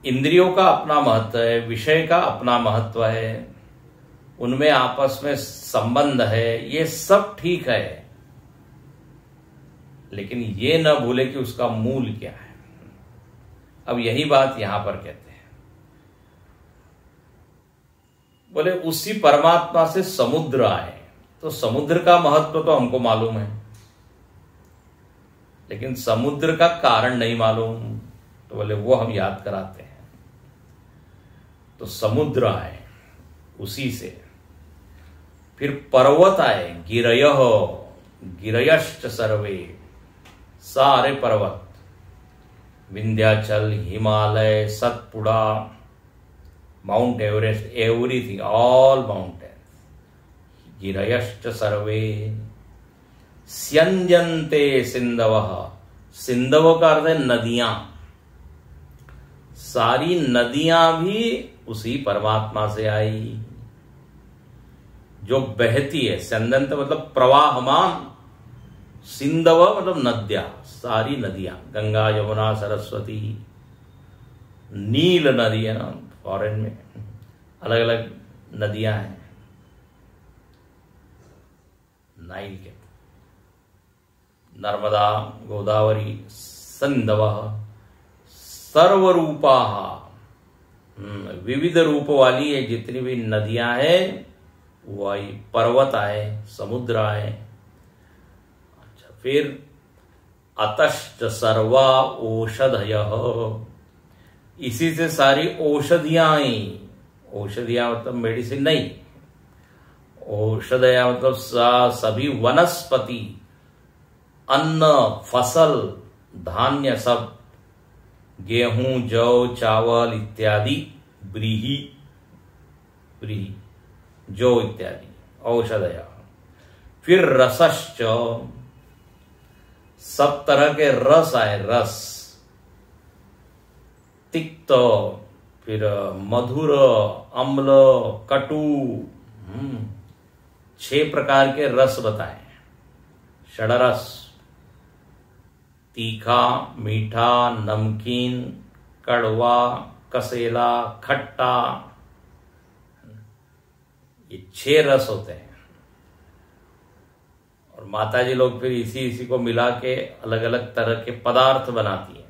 इंद्रियों का अपना महत्व है, विषय का अपना महत्व है, उनमें आपस में संबंध है, ये सब ठीक है, लेकिन ये न भूले कि उसका मूल क्या है। अब यही बात यहां पर कहते हैं, बोले उसी परमात्मा से समुद्र आए, तो समुद्र का महत्व तो हमको मालूम है, लेकिन समुद्र का कारण नहीं मालूम, तो बोले वो हम याद कराते हैं। तो समुद्र आए उसी से, फिर पर्वत आए, गिरयः गिरयश्च सर्वे, सारे पर्वत, Vindhyachal, Himalaya, Satpura, Mount Everest, everything, all mountains, गिरयश्च सर्वे, स्यंजन्ते सिंधवः, सिंधव का अर्थ है नदियां, सारी नदियां भी उसी परमात्मा से आई, जो बहती है। स्यंदंत मतलब प्रवाहमान, सिंधव मतलब नदियां, सारी नदियां, गंगा, यमुना, सरस्वती, नील नदी है ना, फॉरेन में अलग अलग नदियां हैं, नाइल के, नर्मदा, गोदावरी, सिंधवः, सर्वरूपा, विविध रूप वाली है जितनी भी नदियां हैं वो आई, पर्वत आए, समुद्र आए। अच्छा, फिर अतश्च सर्वा औषधयः, इसी से सारी औषधियां आई। औषधियां मतलब मेडिसिन नहीं, औषधया मतलब सभी वनस्पति, अन्न, फसल, धान्य सब, गेहूं, जौ, चावल इत्यादि, व्रीहि, जौ इत्यादि औषधया। फिर रसश्च, सब तरह के रस आए, रस, तिक्त, फिर मधुर, अम्ल, कटु, 6 प्रकार के रस बताए, षडरस, तीखा, मीठा, नमकीन, कड़वा, कसेला, खट्टा, ये 6 रस होते हैं। और माताजी लोग फिर इसी को मिला के अलग अलग तरह के पदार्थ बनाती हैं,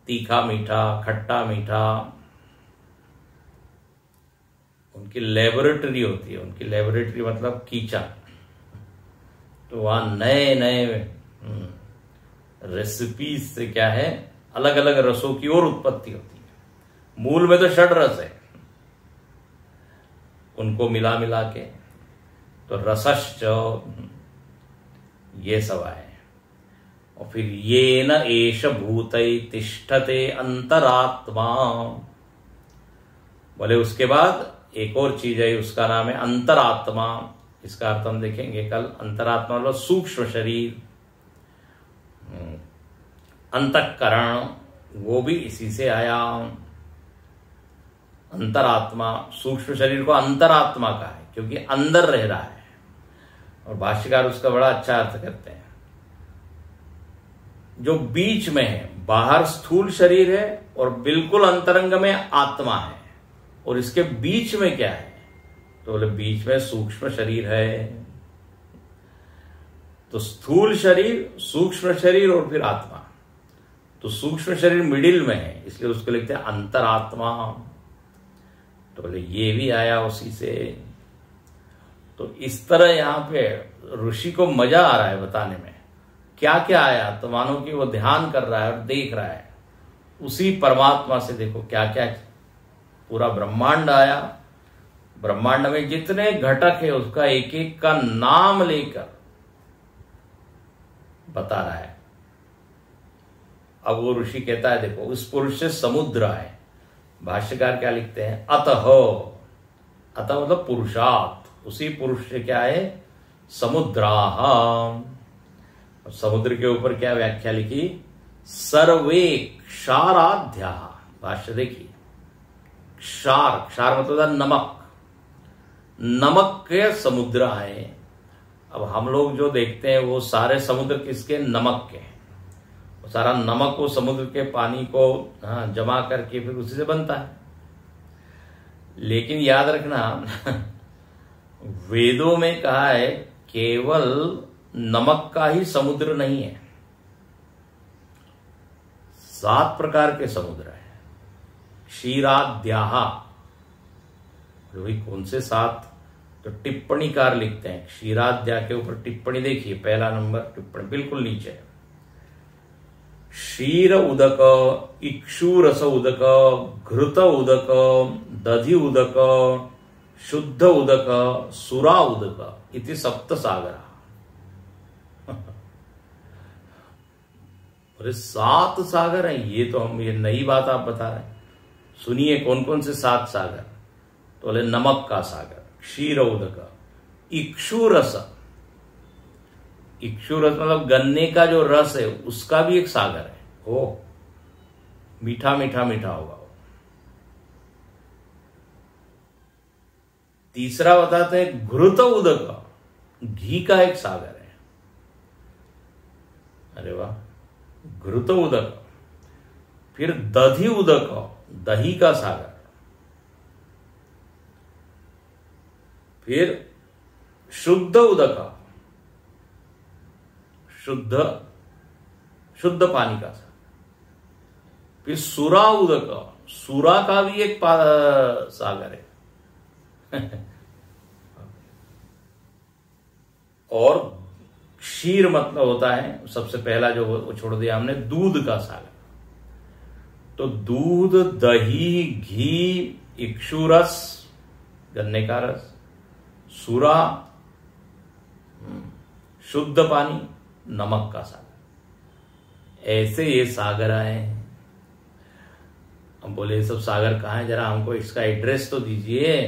तीखा मीठा, खट्टा मीठा। उनकी लेबोरेटरी होती है, उनकी लेबोरेटरी मतलब कीचा, तो वहां नए नए रेसिपीज से क्या है, अलग अलग रसों की और उत्पत्ति होती है। मूल में तो 6 रस है, उनको मिला मिला के तो रसश्च, ये सब आए। और फिर ये न एष भूतै तिष्ठते अंतरात्मा, बोले उसके बाद एक और चीज है, उसका नाम है अंतरात्मा। इसका अर्थ हम देखेंगे कल। अंतरात्मा मतलब सूक्ष्म शरीर, अंतःकरण, वो भी इसी से आया। अंतरात्मा, सूक्ष्म शरीर को अंतरात्मा का है क्योंकि अंदर रह रहा है। और भाष्यकार उसका बड़ा अच्छा अर्थ करते हैं, जो बीच में है, बाहर स्थूल शरीर है और बिल्कुल अंतरंग में आत्मा है, और इसके बीच में क्या है, तो बोले बीच में सूक्ष्म शरीर है। तो स्थूल शरीर, सूक्ष्म शरीर और फिर आत्मा। तो सूक्ष्म शरीर मिडिल में है, इसलिए उसको लिखते हैं अंतरात्मा। तो बोले ये भी आया उसी से। तो इस तरह यहां पे ऋषि को मजा आ रहा है बताने में, क्या क्या आया, तो मानो कि वो ध्यान कर रहा है और देख रहा है उसी परमात्मा से। देखो क्या क्या, पूरा ब्रह्मांड आया, ब्रह्मांड में जितने घटक है उसका एक एक का नाम लेकर बता रहा है। अब वो ऋषि कहता है देखो उस पुरुष से समुद्र है। भाष्यकार क्या लिखते हैं, अतः, अतः मतलब पुरुषात्, उसी पुरुष से क्या है, समुद्राः। समुद्र के ऊपर क्या व्याख्या लिखी, सर्वे क्षाराध्या। भाष्य देखिए, क्षार, क्षार मतलब नमक, नमक के समुद्र है। अब हम लोग जो देखते हैं वो सारे समुद्र किसके, नमक के हैं। सारा नमक वो समुद्र के पानी को जमा करके फिर उसी से बनता है। लेकिन याद रखना वेदों में कहा है केवल नमक का ही समुद्र नहीं है, 7 प्रकार के समुद्र है। क्षीराद्याहा, वही कौन से 7? तो टिप्पणीकार लिखते हैं क्षीराद्या के ऊपर टिप्पणी देखिए, पहला नंबर टिप्पणी बिल्कुल नीचे है। क्षीर उदक, इक्षुरस उदक, घृत उदक, दधि उदक, शुद्ध उदक, सुरा उदक इति 7 सागरा। अरे 7 सागर हैं, ये तो हम, ये नई बात आप बता रहे हैं। सुनिए कौन कौन से 7 सागर। तो बोले नमक का सागर क्षीर उदक, इक्षुरस, इक्षुरस मतलब गन्ने का जो रस है उसका भी एक सागर है, ओ मीठा मीठा मीठा होगा वो। तीसरा बताते हैं घृत उदक, घी का एक सागर है। अरे वाह, घृत उदक। फिर दधि उदक, दही का सागर। फिर शुद्ध उदक, शुद्ध पानी का सागर। फिर सुरा उदक, सुरा का भी एक सागर है। और क्षीर मतलब होता है, सबसे पहला जो वो छोड़ दिया हमने, दूध का सागर। तो दूध, दही, घी, इक्षुरस गन्ने का रस, सुरा शुद्ध पानी, नमक का सागर, ऐसे ये सागर आए हैं। हम बोले ये सब सागर कहाँ है, जरा हमको इसका एड्रेस तो दीजिए।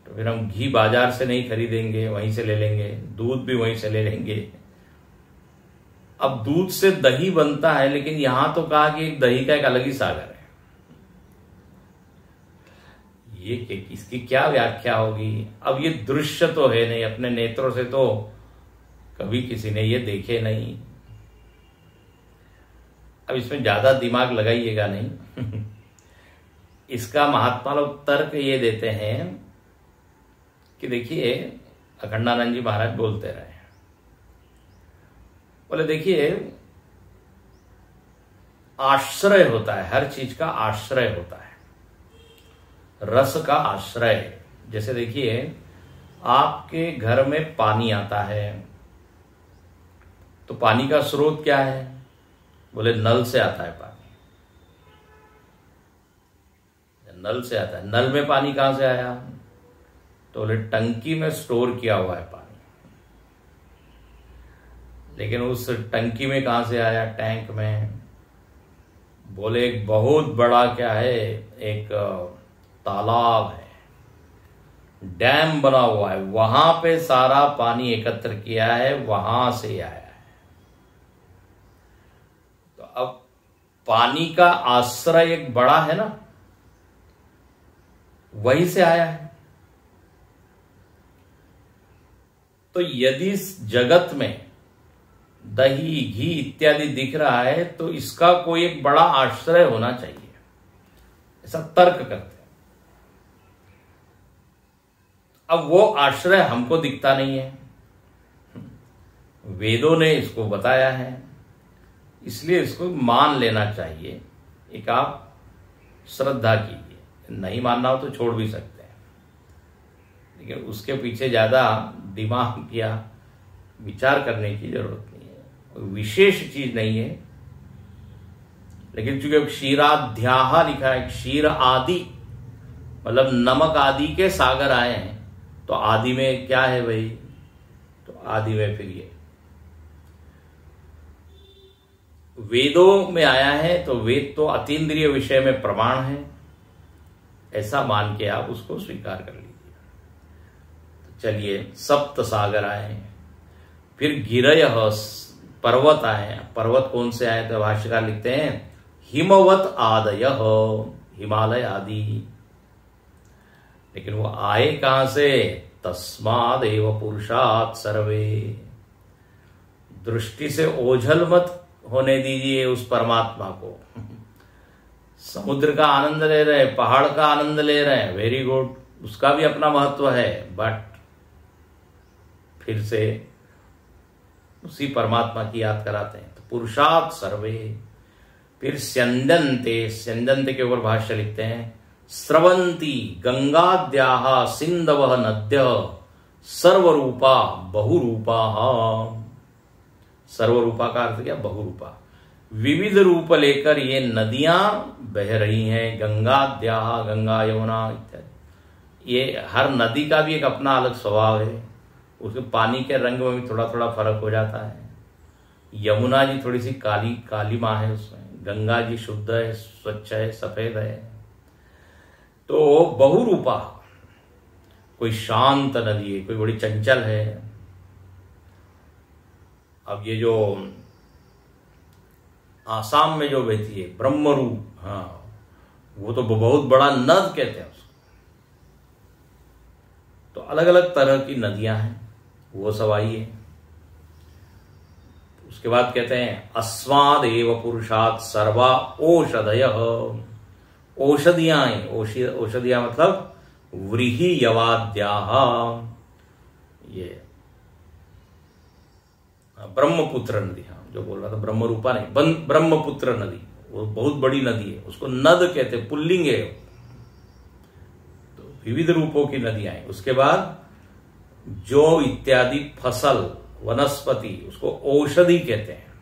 तो फिर हम घी बाजार से नहीं खरीदेंगे, वहीं से ले लेंगे, दूध भी वहीं से ले लेंगे। अब दूध से दही बनता है, लेकिन यहां तो कहा कि दही का एक अलग ही सागर है। ये इसकी क्या व्याख्या होगी? अब ये दृश्य तो है नहीं, अपने नेत्रों से तो कभी किसी ने ये देखे नहीं। अब इसमें ज्यादा दिमाग लगाइएगा नहीं। इसका महात्मा लोग तर्क ये देते हैं कि देखिए, अखंडानंद जी महाराज बोलते रहे, बोले देखिए आश्रय होता है, हर चीज का आश्रय होता है, रस का आश्रय। जैसे देखिए आपके घर में पानी आता है, तो पानी का स्रोत क्या है? बोले नल से आता है पानी, नल से आता है। नल में पानी कहां से आया? तो बोले टंकी में स्टोर किया हुआ है पानी। लेकिन उस टंकी में कहां से आया? टैंक में। बोले एक बहुत बड़ा क्या है, एक तालाब है, डैम बना हुआ है, वहां पे सारा पानी एकत्र किया है, वहां से आया है। तो अब पानी का आश्रय एक बड़ा है ना, वहीं से आया है। तो यदि इस जगत में दही, घी इत्यादि दिख रहा है, तो इसका कोई एक बड़ा आश्रय होना चाहिए, ऐसा तर्क करते हैं। अब वो आश्रय हमको दिखता नहीं है, वेदों ने इसको बताया है, इसलिए इसको मान लेना चाहिए। एक आप श्रद्धा कीजिए, नहीं मानना हो तो छोड़ भी सकते हैं, लेकिन उसके पीछे ज्यादा दिमाग या विचार करने की जरूरत नहीं है, कोई विशेष चीज नहीं है। लेकिन चूंकि क्षीराध्याहा लिखा है, क्षीर आदि मतलब नमक आदि के सागर आए हैं, तो आदि में क्या है भाई? तो आदि में फिर ये वेदों में आया है, तो वेद तो अतीन्द्रिय विषय में प्रमाण है, ऐसा मान के आप उसको स्वीकार कर लीजिए। तो चलिए, सप्त सागर आए, फिर गिरय पर्वत आए। पर्वत कौन से आए? तो भाष्यकार लिखते हैं हिमवत आदय, हिमालय आदि। लेकिन वो आए कहां से? तस्माद एव पुरुषात् सर्वे। दृष्टि से ओझल मत होने दीजिए उस परमात्मा को। समुद्र का आनंद ले रहे हैं, पहाड़ का आनंद ले रहे हैं, वेरी गुड, उसका भी अपना महत्व है, बट फिर से उसी परमात्मा की याद कराते हैं। तो पुरुषात् सर्वे, फिर स्यंदन्ते, स्यंदन्ते के ऊपर भाष्य लिखते हैं, स्रवंती गंगाद्याः सिंधवः नद्यः सर्वरूपा बहुरूपा। सर्वरूपा का अर्थ क्या? बहुरूपा, विविध रूप लेकर ये नदियां बह रही हैं। गंगाद्याः, गंगा यमुना इत्यादि, ये हर नदी का भी एक अपना अलग स्वभाव है, उसके पानी के रंग में भी थोड़ा थोड़ा फर्क हो जाता है। यमुना जी थोड़ी सी काली काली माँ है उसमें, गंगा जी शुद्ध है, स्वच्छ है, सफेद है। तो बहुरूपा, कोई शांत नदी है, कोई बड़ी चंचल है। अब ये जो आसाम में जो बहती है ब्रह्मरू, हाँ, वो तो बहुत बड़ा नद कहते हैं उसको। तो अलग अलग तरह की नदियां हैं, वो सब आई है। उसके बाद कहते हैं अस्माद एव पुरुषात् सर्वा औषधयः, औषधियां, औषधियां मतलब व्रीहि यवाद्याः, ये ब्रह्मपुत्र नदी, हाँ जो बोल रहा था, ब्रह्मरूपा नहीं, ब्रह्मपुत्र नदी, वो बहुत बड़ी नदी है, उसको नद कहते हैं, पुल्लिंग है। तो विविध रूपों की नदियां हैं। उसके बाद जौ इत्यादि फसल, वनस्पति, उसको औषधि कहते हैं,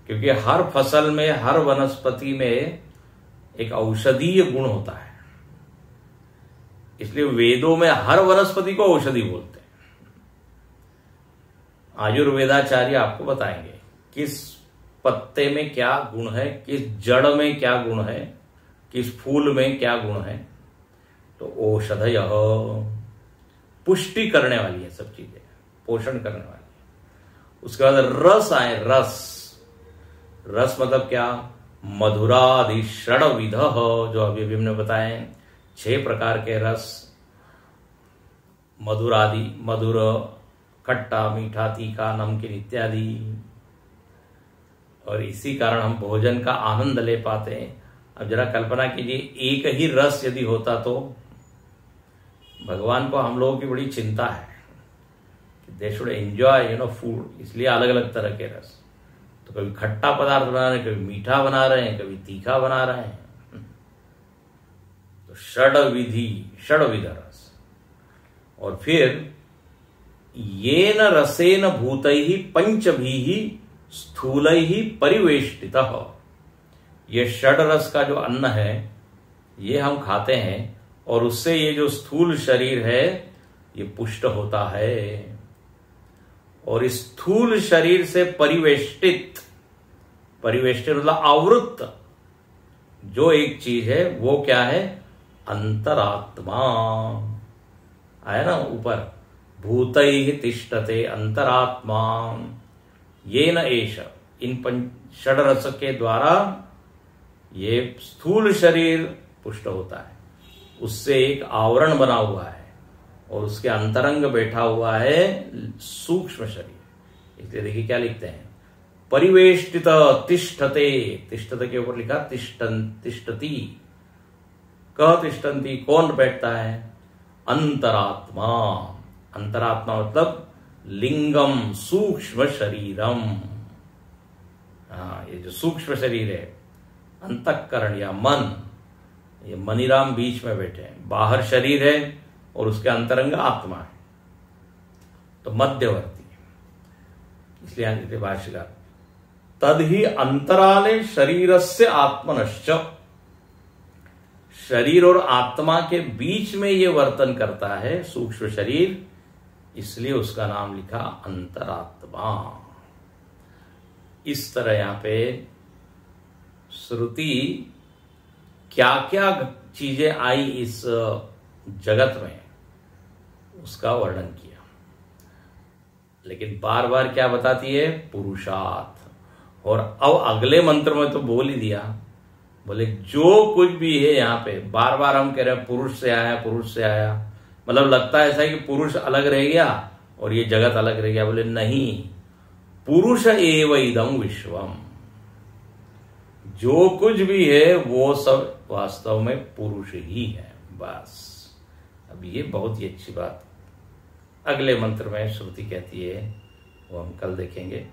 क्योंकि हर फसल में, हर वनस्पति में एक औषधीय गुण होता है, इसलिए वेदों में हर वनस्पति को औषधि बोलते हैं। आयुर्वेदाचार्य आपको बताएंगे किस पत्ते में क्या गुण है, किस जड़ में क्या गुण है, किस फूल में क्या गुण है। तो औषधयः, पुष्टि करने वाली है सब चीजें, पोषण करने वाली है। उसके बाद रस आए, रस, रस मतलब क्या? मधुरादि षड्विधः, जो अभी हमने बताए 6 प्रकार के रस, मधुरादि, मधुर, खट्टा, मीठा, तीखा, नमकीन इत्यादि। और इसी कारण हम भोजन का आनंद ले पाते हैं। अब जरा कल्पना कीजिए, एक ही रस यदि होता तो भगवान को हम लोगों की बड़ी चिंता है कि दे शुड एंजॉय फूड, इसलिए अलग अलग तरह के रस। तो कभी खट्टा पदार्थ बना रहे हैं, कभी मीठा बना रहे हैं, कभी तीखा बना रहे हैं। तो षड्विध रस। और फिर येन रसेन भूतैः पंचभिः स्थूलैः परिवेष्टितः, ये षड रस का जो अन्न है ये हम खाते हैं, और उससे ये जो स्थूल शरीर है ये पुष्ट होता है। और इस स्थूल शरीर से परिवेष्टित, परिवेष्टित मतलब आवृत जो एक चीज है वो क्या है? अंतरात्मा। आया ना ऊपर, भूतैः तिष्ठते अंतरात्मा येन एष, इन षड रस के द्वारा ये स्थूल शरीर पुष्ट होता है, उससे एक आवरण बना हुआ है और उसके अंतरंग बैठा हुआ है सूक्ष्म शरीर। इसलिए देखिए क्या लिखते हैं, परिवेष्टित तिष्ठते, तिष्ठते के ऊपर लिखा तिष्ठति, कह तिष्ठन्ति, कौन बैठता है? अंतरात्मा। अंतरात्मा मतलब लिंगम सूक्ष्म शरीरम। हाँ, ये जो सूक्ष्म शरीर है, अंतःकरण या मन, ये मनीराम बीच में बैठे हैं। बाहर शरीर है और उसके अंतरंग आत्मा है, तो मध्यवर्ती है। इसलिए यहां कहते भाष्यकार, तद ही अंतराले शरीरस्य आत्मनश्च, शरीर और आत्मा के बीच में ये वर्तन करता है सूक्ष्म शरीर, इसलिए उसका नाम लिखा अंतरात्मा। इस तरह यहां पे श्रुति क्या क्या चीजें आई इस जगत में उसका वर्णन किया, लेकिन बार बार क्या बताती है? पुरुषार्थ। और अब अगले मंत्र में तो बोल ही दिया, बोले जो कुछ भी है यहाँ पे, बार बार हम कह रहे हैं पुरुष से आया, पुरुष से आया, मतलब लगता है ऐसा है कि पुरुष अलग रह गया और ये जगत अलग रह गया। बोले नहीं, पुरुष एव इदं विश्वम, जो कुछ भी है वो सब वास्तव में पुरुष ही है। बस अब ये बहुत ही अच्छी बात अगले मंत्र में श्रुति कहती है, वो हम कल देखेंगे।